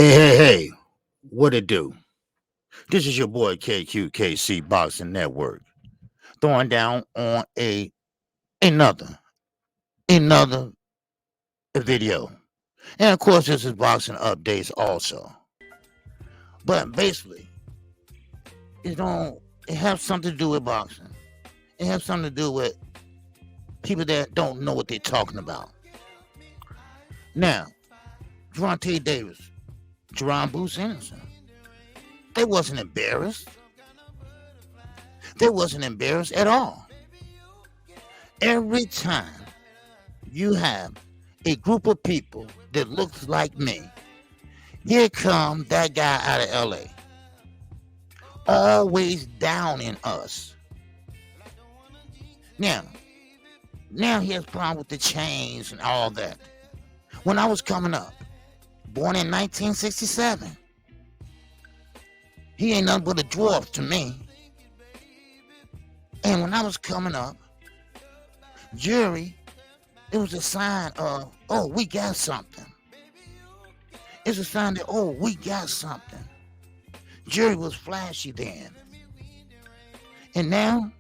Hey, what it do? This is your boy Kqkc Boxing Network throwing down on another another video. And of course this is boxing updates also. But basically, it has something to do with boxing. It has something to do with people that don't know what they're talking about. Now, Javante Davis, Jerron Bruce Anderson, they wasn't embarrassed. They wasn't embarrassed at all. Every time you have a group of people that looks like me, here come that guy out of LA, always downing us. Now he has a problem with the chains and all that. When I was coming up, born in 1967, he ain't nothing but a dwarf to me. And when I was coming up, jury, it was a sign of, oh, we got something. It's a sign that, oh, we got something. Jury was flashy then. And now,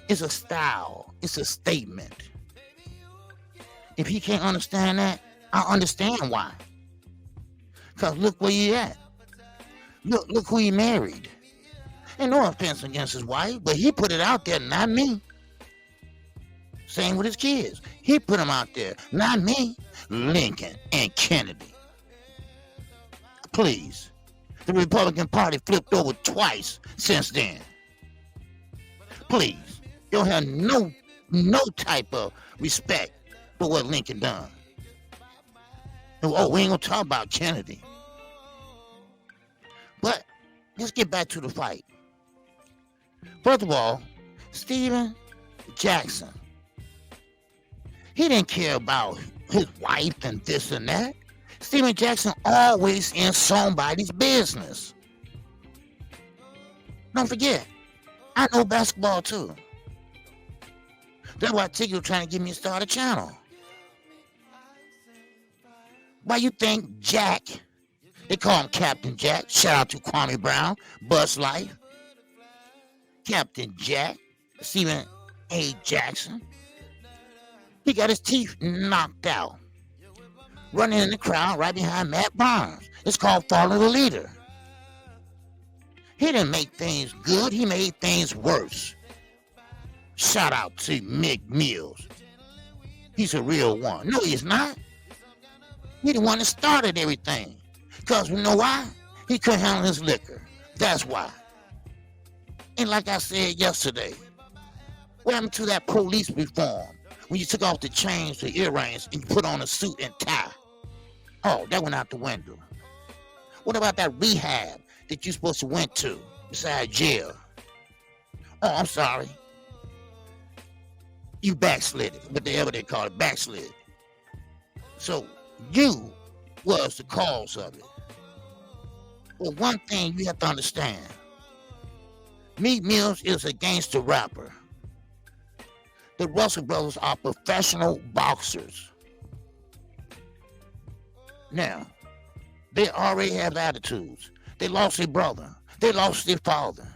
it's a style. It's a statement. If he can't understand that, I understand why. Because look where he at. Look who he married. And no offense against his wife, but he put it out there, not me. Same with his kids. He put them out there, not me. Lincoln and Kennedy. Please. The Republican Party flipped over twice since then. Please. You don't have no type of respect for what Lincoln done. Oh, we ain't gonna talk about Kennedy. But let's get back to the fight. First of all, Steven Jackson, he didn't care about his wife and this and that. Steven Jackson always in somebody's business. Don't forget, I know basketball too. That's why Tiggy was trying to get me to start a channel. Why you think Jack, they call him Captain Jack, shout out to Kwame Brown, Buzz Life, Captain Jack, Stephen A. Jackson, he got his teeth knocked out, running in the crowd right behind Matt Barnes. It's called Follow the Leader. He didn't make things good, he made things worse. Shout out to Mick Mills. He's a real one. No, he's not. He the one that started everything. Because you know why? He couldn't handle his liquor. That's why. And like I said yesterday, what happened to that police reform? When you took off the chains, the earrings, and you put on a suit and tie. Oh, that went out the window. What about that rehab that you supposed to went to beside jail? Oh, I'm sorry. You backslid it, whatever they call it, backslid. So you was the cause of it. Well, one thing you have to understand, Meek Mills is a gangster rapper. The Russell brothers are professional boxers. Now, they already have attitudes. They lost their brother. They lost their father.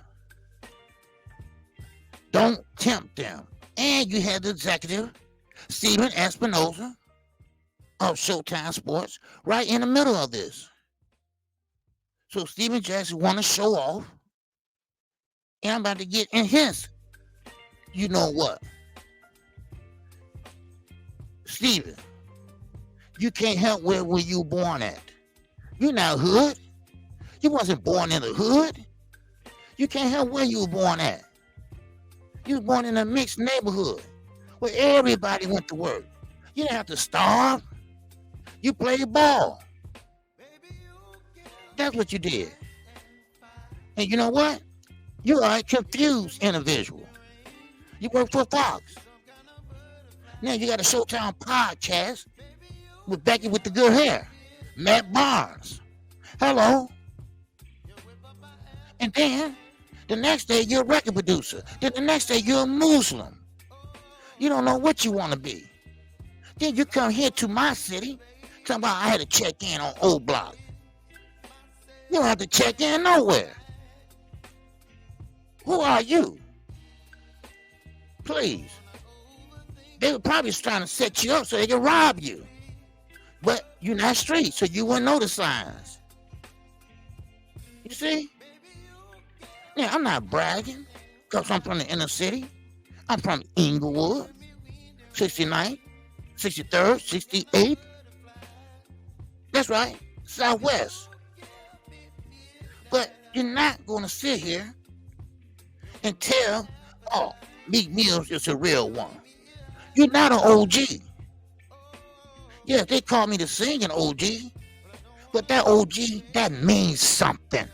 Don't tempt them. And you had the executive, Steven Espinoza of Showtime Sports, right in the middle of this. So Steven Jackson want to show off, and I'm about to get in his, you know what? Steven, you can't help where you were born at. You're not hood. You wasn't born in the hood. You can't help where you were born at. You were born in a mixed neighborhood where everybody went to work. You didn't have to starve. You played ball. That's what you did. And you know what? You are a confused individual. You work for Fox. Now you got a Showtime podcast with Becky with the good hair, Matt Barnes. Hello. And then the next day you're a record producer. Then the next day you're a Muslim. You don't know what you want to be. Then you come here to my city, talking about I had to check in on O Block. You don't have to check in nowhere. Who are you? Please. They were probably trying to set you up so they could rob you. But you're not street, so you wouldn't know the signs. You see? Yeah, I'm not bragging because I'm from the inner city. I'm from Inglewood, 69th, 63rd, 68th. That's right, Southwest. But you're not going to sit here and tell, oh, Meek Mills is a real one. You're not an OG. Yes, they call me the singing OG, but that OG, that means something.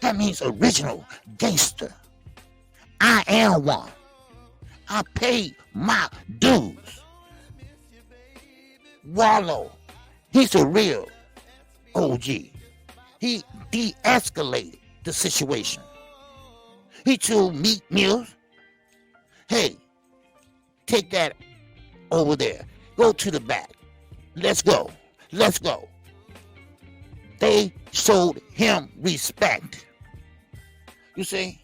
That means original gangster. I am one. I paid my dues. Wallow, he's a real OG. He de-escalated the situation. He told Meek Mills, hey, take that over there. Go to the back. Let's go. Let's go. They showed him respect. You see?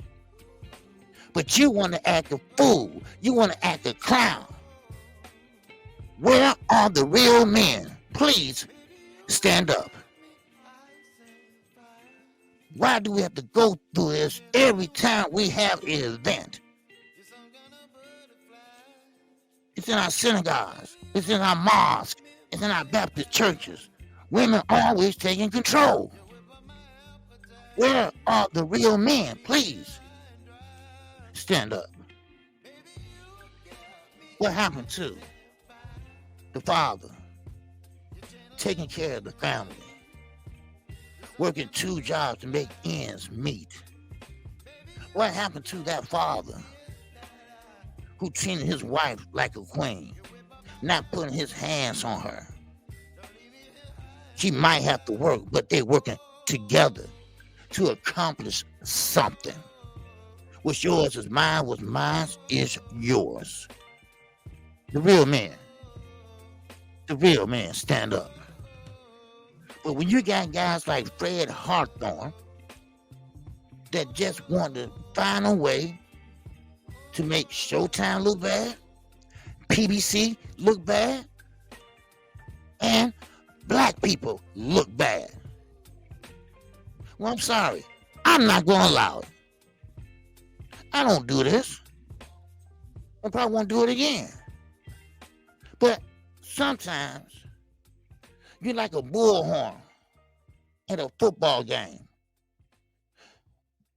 But you want to act a fool. You want to act a clown. Where are the real men? Please stand up. Why do we have to go through this every time we have an event? It's in our synagogues. It's in our mosques. It's in our Baptist churches. Women always taking control. Where are the real men? Please stand up. What happened to the father taking care of the family, working 2 jobs to make ends meet? What happened to that father who treated his wife like a queen, not putting his hands on her? She might have to work, but they're working together to accomplish something. What's yours is mine, what's mine is yours. The real man stand up. But when you got guys like Fred Hawthorne that just want to find a way to make Showtime look bad, PBC look bad, and black people look bad, well, I'm sorry. I'm not going to allow it. I don't do this. I probably won't do it again. But sometimes you're like a bullhorn at a football game.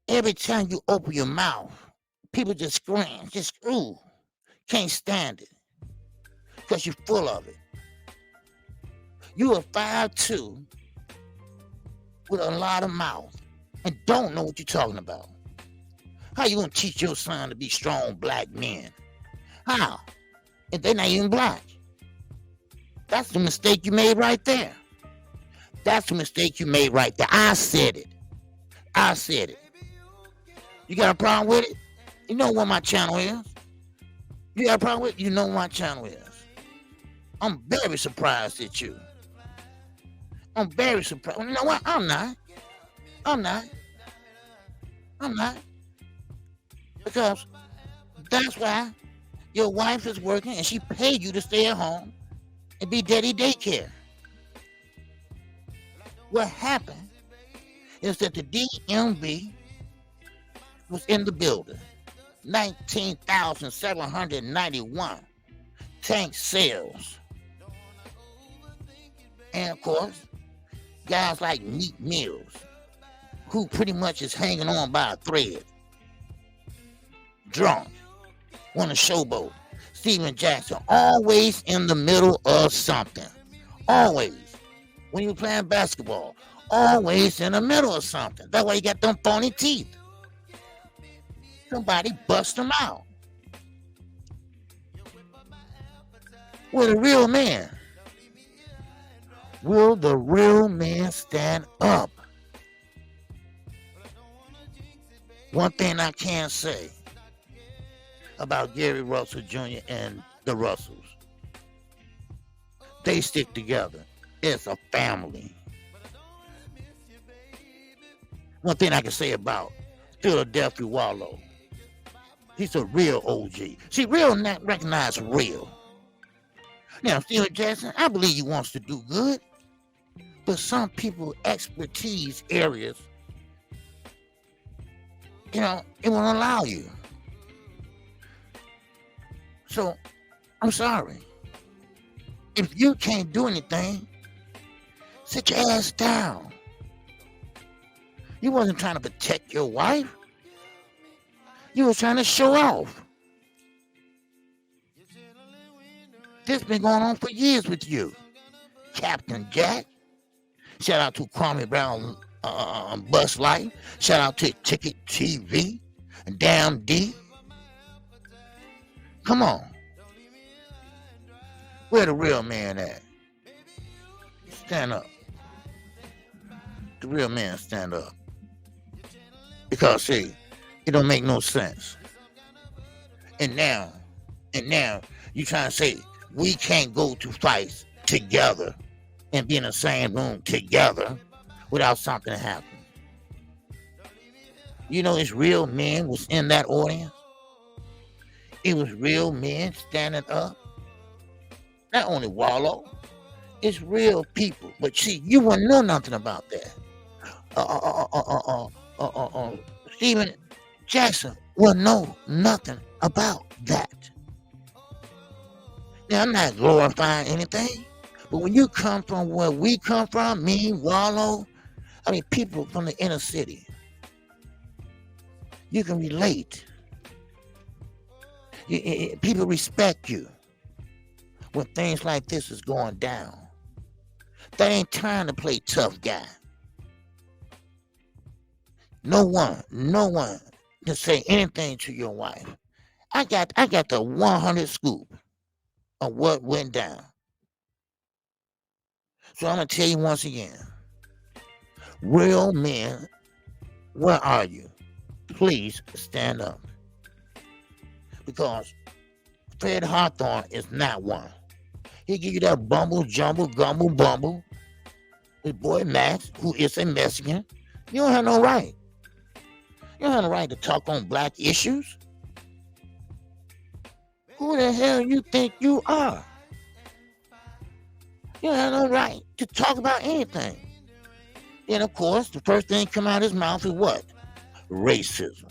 Every time you open your mouth, people just scream, just ooh, can't stand it because you're full of it. You are 5'2" with a lot of mouth and don't know what you're talking about. How you gonna teach your son to be strong black men? How? If they're not even black. That's the mistake you made right there. That's the mistake you made right there. I said it. You got a problem with it? You know what my channel is. You got a problem with it? You know what my channel is. I'm very surprised at you. I'm very surprised. You know what? I'm not. Because that's why your wife is working and she paid you to stay at home and be daddy daycare. What happened is that the DMV was in the building. 19,791 tank sales. And of course, guys like Meek Mills, who pretty much is hanging on by a thread. Drunk, on a showboat. Steven Jackson, always in the middle of something. Always. When you're playing basketball, always in the middle of something. That's why you got them phony teeth. Somebody bust them out. We're the real man. Will the real man stand up? One thing I can say about Gary Russell Jr. and the Russells, they stick together. It's a family. One thing I can say about Philadelphia Wallow, he's a real OG. See, real not recognize real. Now, Steven Jackson, I believe he wants to do good, but some people expertise areas, it won't allow you. So, I'm sorry. If you can't do anything, sit your ass down. You wasn't trying to protect your wife. You were trying to show off. This been going on for years with you, Captain Jack. Shout out to Kwame Brown, Bus Life. Shout out to Ticket TV and Damn D. Come on. Where the real man at? Stand up. The real man stand up. Because, see, it don't make no sense. And now, you trying to say we can't go to fights together and be in the same room together without something happening. It's real men was in that audience. It was real men standing up. Not only Wallow, it's real people. But see, you wouldn't know nothing about that. Steven Jackson will know nothing about that. Now, I'm not glorifying anything, but when you come from where we come from, me, Wallow, people from the inner city, you can relate. People respect you when things like this is going down. They ain't trying to play tough guy. No one to say anything to your wife. I got the 100 scoop of what went down. So I'm gonna tell you once again, real men, where are you? Please stand up. Because Fred Hawthorne is not one. He give you that bumble, jumble, gumble, bumble. His boy Max, who is a Mexican, you don't have no right. You don't have no right to talk on black issues. Who the hell you think you are? You don't have no right to talk about anything. And of course, the first thing come out of his mouth is what? Racism.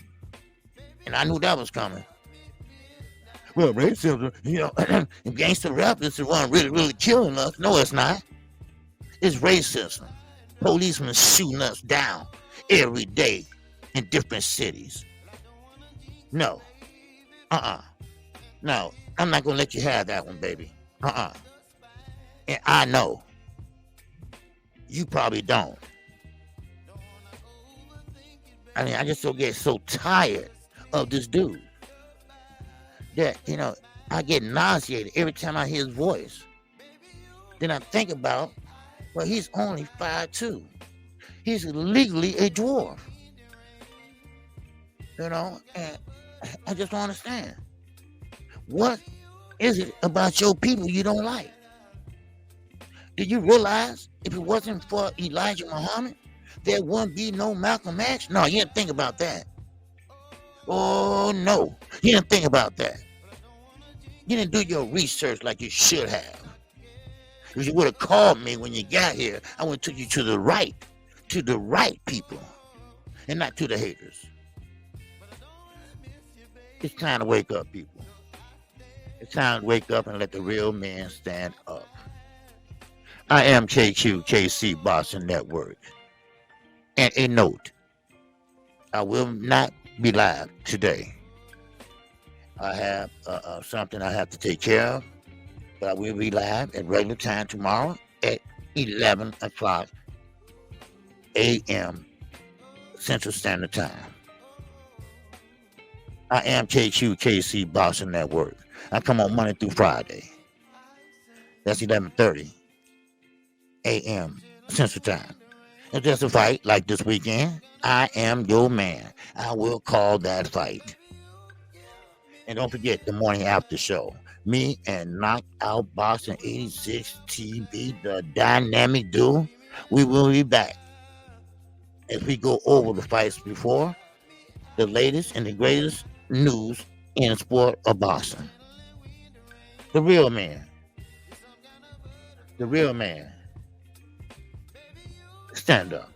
And I knew that was coming. Well, racism, and gangster rap is the one really, really killing us. No, it's not. It's racism. Policemen shooting us down every day in different cities. No. No, I'm not going to let you have that one, baby. And I know. You probably don't. I just get so tired of this dude that, I get nauseated every time I hear his voice. Then I think about, well, he's only 5'2". He's legally a dwarf. And I just don't understand. What is it about your people you don't like? Do you realize if it wasn't for Elijah Muhammad, there wouldn't be no Malcolm X? No, you didn't think about that. Oh, no. You didn't think about that. You didn't do your research like you should have. If you would have called me when you got here, I would have took you to the right people, and not to the haters. It's time to wake up, people. It's time to wake up and let the real man stand up. I am Kqkc Boston Network. And a note, I will not be live today. I have something I have to take care of, but I will be live at regular time tomorrow at 11 o'clock a.m. Central Standard Time. I am Kqkc Boston Network. I come on Monday through Friday. That's 11:30 a.m. Central Time. If there's a fight like this weekend, I am your man. I will call that fight. And don't forget the morning after show. Me and Knockout Boxing 86 TV, the dynamic duo. We will be back as we go over the fights before, the latest and the greatest news in sport of boxing. The real man, the real man, stand up.